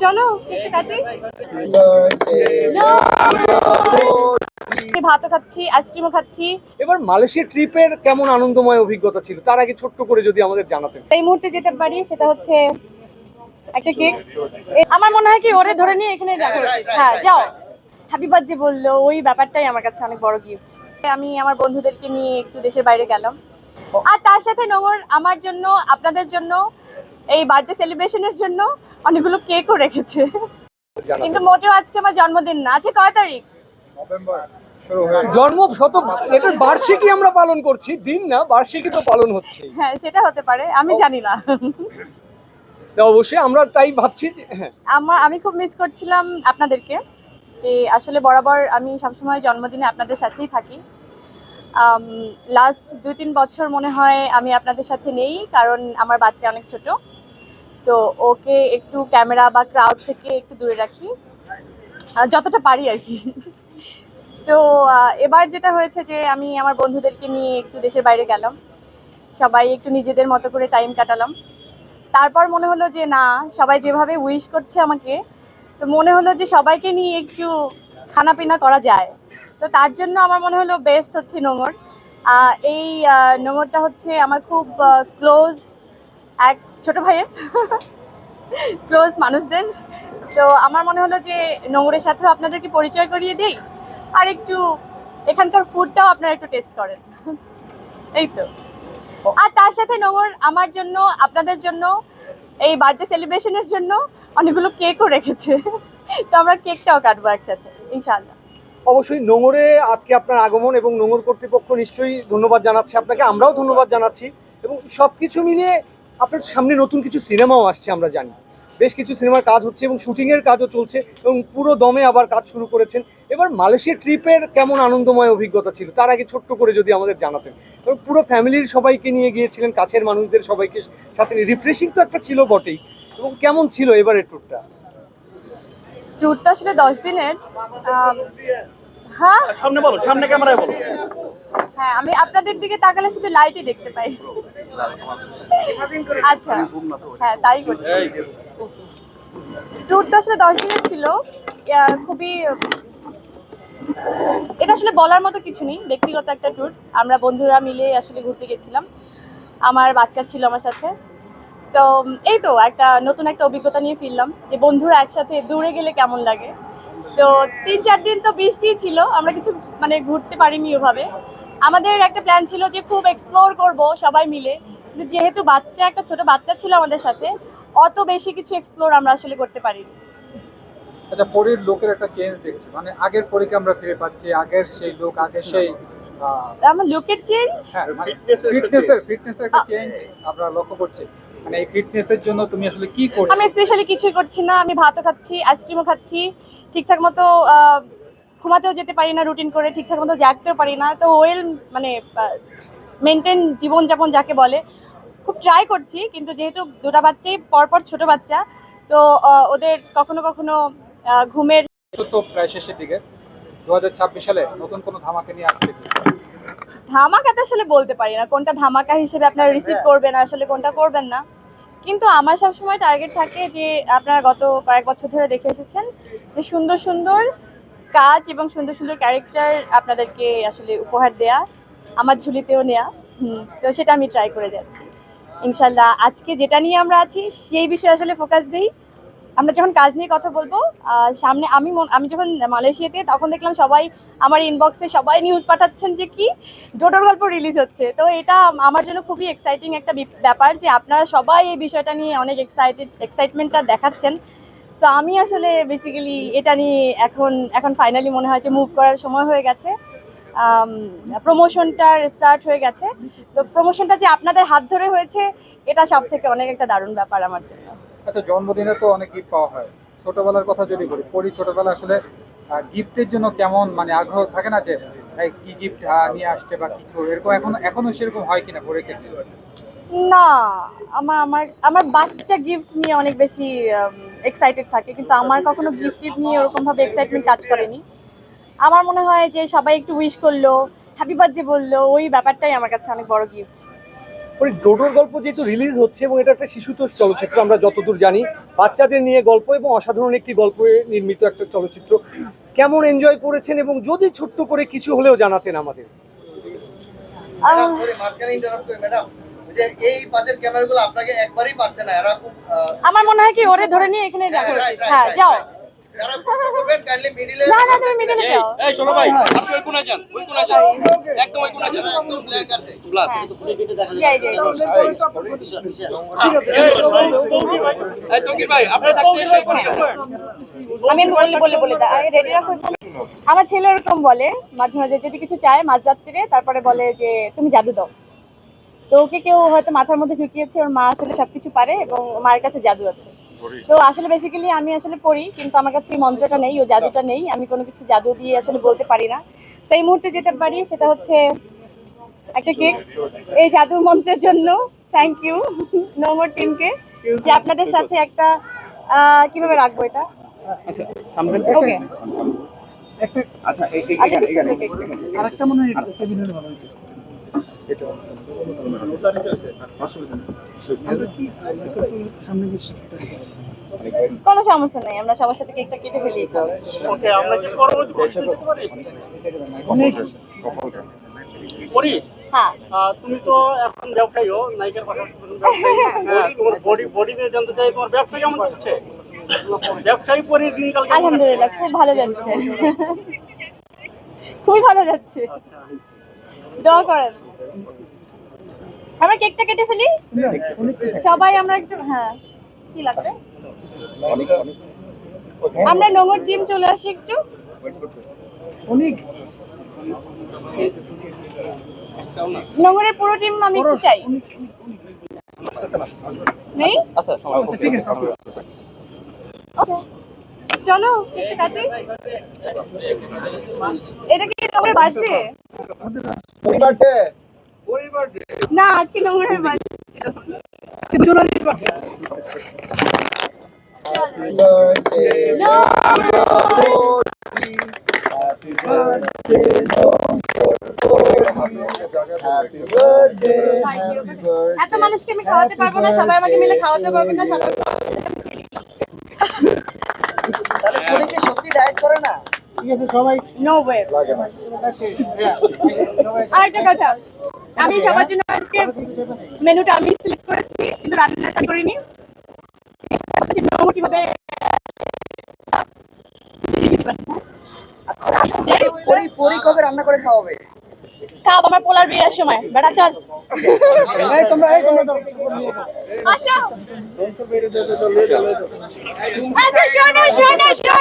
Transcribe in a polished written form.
চলো একটু ভাতও খাচ্ছি, আইসক্রিমও খাচ্ছি। এবার মালয়েশিয়া ট্রিপের কেমন আনন্দময় অভিজ্ঞতা ছিল তার আগে ছোট্ট করে যদি আমাদের জানাতেন। এই মুহূর্তে যেতে পারি সেটা হচ্ছে একটা কেক। আমার মনে হয় কি ওরে ধরে নিয়ে এখানে রাখা উচিত। হ্যাঁ যাও, হ্যাপি বার্থডে বললো, ওই ব্যাপারটাই আমার কাছে অনেক বড় গিফট। আমি আমার বন্ধুদেরকে নিয়ে একটু দেশের বাইরে গেলাম, আর তার সাথে নোংর আমার জন্য, আপনাদের জন্য, এই বার্থডে সেলিব্রেশনের জন্য অনেকগুলো কেকও রেখেছে। কিন্তু মোটেও আজকে আমার জন্মদিন না। আছে কয় তারিখ? জন্ম শত এটার বার্ষিকী আমরা পালন করছি, দিন না, বার্ষিকী তো পালন হচ্ছে। হ্যাঁ সেটা হতে পারে, আমি জানি না। তো অবশ্যই আমরা তাই ভাবছি যে হ্যাঁ, আমি খুব মিস করছিলাম আপনাদেরকে, যে আসলে বরাবর আমি সবসময় জন্মদিনে আপনাদের সাথেই থাকি। লাস্ট 2-3 বছর মনে হয় আমি আপনাদের সাথে নেই, কারণ আমার বাচ্চা অনেক ছোট, তো ওকে একটু ক্যামেরা বা ক্রাউড থেকে একটু দূরে রাখি যতটা পারি আর কি। তো এবার যেটা হয়েছে যে আমি আমার বন্ধুদেরকে নিয়ে একটু দেশের বাইরে গেলাম, সবাই একটু নিজেদের মতো করে টাইম কাটালাম। তারপর মনে হলো যে না, সবাই যেভাবে উইশ করছে আমাকে, তো মনে হলো যে সবাইকে নিয়ে একটু খানাপিনা করা যায়। তো তার জন্য আমার মনে হলো বেস্ট হচ্ছে নোঙর। এই নোঙরটা হচ্ছে আমার খুব ক্লোজ এক ছোট ভাইয়ের ক্লোজ মানুষদের। তো আমার মনে হলো যে নোঙরের সাথেও আপনাদেরকে পরিচয় করিয়ে দিই, আর একটু এখানকার ফুডটাও আপনারা একটু টেস্ট করেন। এই তো। আর তার সাথে নোঙর আমার জন্য, আপনাদের জন্য, এই বার্থডে সেলিব্রেশনের জন্য অনেকগুলো কেকও রেখেছে। তো আমরা কেকটাও কাটবো একসাথে ইনশাআল্লাহ। অবশ্যই নোঙরে আজকে আপনার আগমন এবং নোঙর কর্তৃপক্ষ নিশ্চয়ই ধন্যবাদ জানাচ্ছে আপনাকে, আমরাও ধন্যবাদ জানাচ্ছি। এবং সবকিছু মিলিয়ে আপনার সামনে নতুন কিছু সিনেমাও আসছে আমরা জানি, বেশ কিছু সিনেমার কাজ হচ্ছে এবং শুটিংয়ের কাজও চলছে এবং পুরো দমে আবার কাজ শুরু করেছেন। এবার মালয়েশিয়া ট্রিপের কেমন আনন্দময় অভিজ্ঞতা ছিল তার আগে ছোট্ট করে যদি আমাদের জানাতেন। এবং পুরো ফ্যামিলির সবাইকে নিয়ে গিয়েছিলেন, কাছের মানুষদের সবাইকে সাথে, রিফ্রেশিং তো একটা ছিল বটেই। এবং কেমন ছিল এবারের ট্যুরটা? ট্যুরটা আসলে 10 দিনের। হ্যাঁ সামনে বলো, সামনে ক্যামেরায় বলো। হ্যাঁ, আমি আপনাদের দিকে তাকালে শুধু লাইটই দেখতে পাই। আচ্ছা, হ্যাঁ তাই করছি। ট্যুরটা আসলে 10 দিনের ছিল। খুবই, এটা আসলে বলার মতো কিছু নেই, ব্যক্তিগত একটা ট্যুর। আমরা বন্ধুরা মিলে আসলে ঘুরতে গেছিলাম, আমার বাচ্চা ছিল আমার সাথে। তো এই তো একটা নতুন একটা অভিজ্ঞতা নিয়ে ফিরলাম, যে বন্ধুরা একসাথে দূরে গেলে কেমন লাগে। তো 3-4 দিন তো বৃষ্টি ছিল, আমরা কিছু মানে ঘুরতে পারিনি ওভাবে। আমাদের একটা প্ল্যান ছিল যে খুব এক্সপ্লোর করব সবাই মিলে, কিন্তু যেহেতু বাচ্চা, একটা ছোট বাচ্চা ছিল আমাদের সাথে, অত বেশি কিছু এক্সপ্লোর আমরা আসলে করতে পারিনি। আচ্ছা, পরীর লোকের একটা চেঞ্জ দেখছি, মানে আগের পরীকে আমরা ফিরে পাচ্ছি, আগের সেই লোক, আগের সেই আমার লুকের চেঞ্জ, ফিটনেসের একটা চেঞ্জ আমরা লক্ষ্য করছি। মানে এই ফিটনেসের জন্য তুমি আসলে কি করছো? আমি স্পেশালি কিছুই করছি না, আমি ভাতও খাচ্ছি, আইসক্রিমও খাচ্ছি, ঠিকঠাক মতো ঘুমাতেও যেতে পারি না রুটিন করে, ঠিকঠাক মতো জাগতেও পারি না। তো ওয়েল মানে মেনটেন জীবনযাপন যাকে বলে, খুব ট্রাই করছি। কিন্তু যেহেতু দুটা বাচ্চাই পরপর ছোট বাচ্চা, তো ওদের কখনো কখনো ঘুমের। তো প্রায় শেষের দিকে 2026 সালে নতুন কোনো ধামাকা নিয়ে আসছে কি? ধামাকাতে আসলে বলতে পারি না কোনটা ধামাকা হিসেবে আপনারা রিসিভ করবেন, আসলে কোনটা করবেন না। কিন্তু আমার সবসময় টার্গেট থাকে যে আপনারা গত কয়েক বছর ধরে দেখে এসেছেন যে সুন্দর সুন্দর কাজ এবং সুন্দর সুন্দর ক্যারেক্টার আপনাদেরকে আসলে উপহার দেয়া, আমার ঝুলিতেও নেয়া। তো সেটা আমি ট্রাই করে যাচ্ছি ইনশাল্লাহ। আজকে যেটা নিয়ে আমরা আছি সেই বিষয়ে আসলে ফোকাস দিই। আমরা যখন কাজ নিয়ে কথা বলবো সামনে, আমি যখন মালয়েশিয়াতে, তখন দেখলাম সবাই আমার ইনবক্সে সবাই নিউজ পাঠাচ্ছেন যে কি ডোডোর গল্প রিলিজ হচ্ছে। তো এটা আমার জন্য খুবই এক্সাইটিং একটা ব্যাপার, যে আপনারা সবাই এই বিষয়টা নিয়ে অনেক এক্সাইটমেন্টটা দেখাচ্ছেন। সো আমি আসলে বেসিক্যালি এটা নিয়ে এখন ফাইনালি মনে হয় যে মুভ করার সময় হয়ে গেছে। প্রমোশনটা স্টার্ট হয়ে গেছে। তো প্রমোশনটা যে আপনাদের হাত ধরে হয়েছে, এটা সব থেকে অনেক একটা দারুণ ব্যাপার আমার জন্য। আচ্ছা, জন্মদিনে তো অনেক গিফট পাওয়া হয়। ছোটবেলার কথা যদি বলি, ছোটবেলা আসলে গিফটের জন্য কেমন মানে আগ্রহ থাকে না, যে কি গিফট নিয়ে আসছে বা কিছু এরকম, এখনো সেরকম হয় কিনা পরে ক্ষেত্রে? না, আমার আমার আমার বাচ্চা গিফট নিয়ে অনেক বেশি এক্সাইটেড থাকে, কিন্তু আমার কখনো গিফট নিয়ে ওরকম ভাবে এক্সাইটমেন্ট কাজ করেনি। আমার মনে হয় যে সবাই একটু উইশ করলো, হ্যাপি বার্থডে বললো, ওই ব্যাপারটাই আমার কাছে অনেক বড় গিফট। ওই ডোডোর গল্প যেহেতু রিলিজ হচ্ছে এবং এটা একটা শিশুতোষ চলচ্চিত্র, আমরা যতদূর জানি বাচ্চাদের নিয়ে গল্প এবং অসাধারণ একটি গল্পে নির্মিত একটা চলচ্চিত্র, কেমন এনজয় করেছেন এবং যদি ছোট্ট করে কিছু হলেও জানাতেন আমাদের। ম্যাডাম সরি মাঝখানে ইন্টারাপ্ট করি ম্যাডাম, যে এই পাশের ক্যামেরাগুলো আপনাকে একবারই পাচ্ছে না, এরা খুব আমার মনে হয় কি ওরে ধরে নিয়ে এখানে রাখো। হ্যাঁ যাও। যারা প্রশ্ন করবেন কাইন্ডলি মিডিলে, না না তুমি মিডলে যাও। এই শোনো ভাই, আপনি ওই কোণায় যান, ওই কোণায় যান, একদম ওই কোণায় যান, একদম ব্ল্যাঙ্ক আছে। ব্লাড। যাই যাই। এই তৌকির ভাই, আপনি থাকতে সেই কোণে যান। আমি বলে দাও আরে রেডি রাখো এখানে। আমার ছেলে এরকম বলে মাঝে মাঝে, যদি কিছু চায় মাঝরাত্রিরে, তারপরে বলে যে তুমি জাদু দাও। তো ওকে কেউ হয়তো মাথার মধ্যে ঢুকিয়েছে, ওর মা আসলে সবকিছু পারে এবং মায়ের কাছে জাদু আছে। তো আসলে বেসিক্যালি আমি আসলে পড়ি, কিন্তু আমার কাছে এই মন্ত্রটা নেই, ও জাদুটা নেই, আমি কোনো কিছু জাদু দিয়ে আসলে বলতে পারি না। তো এই মুহূর্তে যেতে পারি সেটা হচ্ছে একটা কেক। এই জাদু মন্ত্রের জন্য থ্যাংক ইউ নোংর টিমকে, যে আপনাদের সাথে একটা কিভাবে রাখবো এটা। ওকে আচ্ছা আরেকটা মনে হয় কেবিনের ভালো হতো। কোনো সমস্যা নেই, আমরা সবার সাথে কেকটা কেটে ফেলি। ওকে, আমরা কি পরবর্তী প্রশ্ন করতে পারি? পরি, হ্যাঁ তুমি তো এখন ব্যবসায়ীও, নায়িকার পাশাপাশি তুমি ব্যবসায়ী। হ্যাঁ, তোমার বডি নিয়ে জানতে চাই, তোমার ব্যবসা কেমন চলছে? ব্যবসায়ী পরি দিনকাল কেমন? আলহামদুলিল্লাহ খুব ভালো যাচ্ছে, খুবই ভালো যাচ্ছে, দোয়া করেন। আমরা কেকটা কেটে ফেলি সবাই, আমরা একটু হ্যাঁ কি লাগবে, আমরা নোংর টিম চলে আসি একটু। নোংরের পুরো টিম আমি একটু চাই। নেই ঠিক আছে ওকে চলো কেকটা কাটি। এটা কি নোংরের বাজছে? না আজকে নোংরের বাজছে। এত মানুষকে আমি খাওয়াতে পারবো না, সবাই আমাকে মিলে খাওয়াতে পারবে না, সবাই। তাহলে কোনি কি সত্যি ডায়েট করে না? No way. আরেকটা কথা, আমি সবার জন্য আজকে মেনুটা আমি সিলেক্ট করেছি, কিন্তু রান্নাটা করিনি। কিভাবে পরি কবে রান্না করে খাওয়াবে? খাব আমার পোলার বিয়ের সময়। বেটা চল আসো। আচ্ছা শোনো শোনো শোনো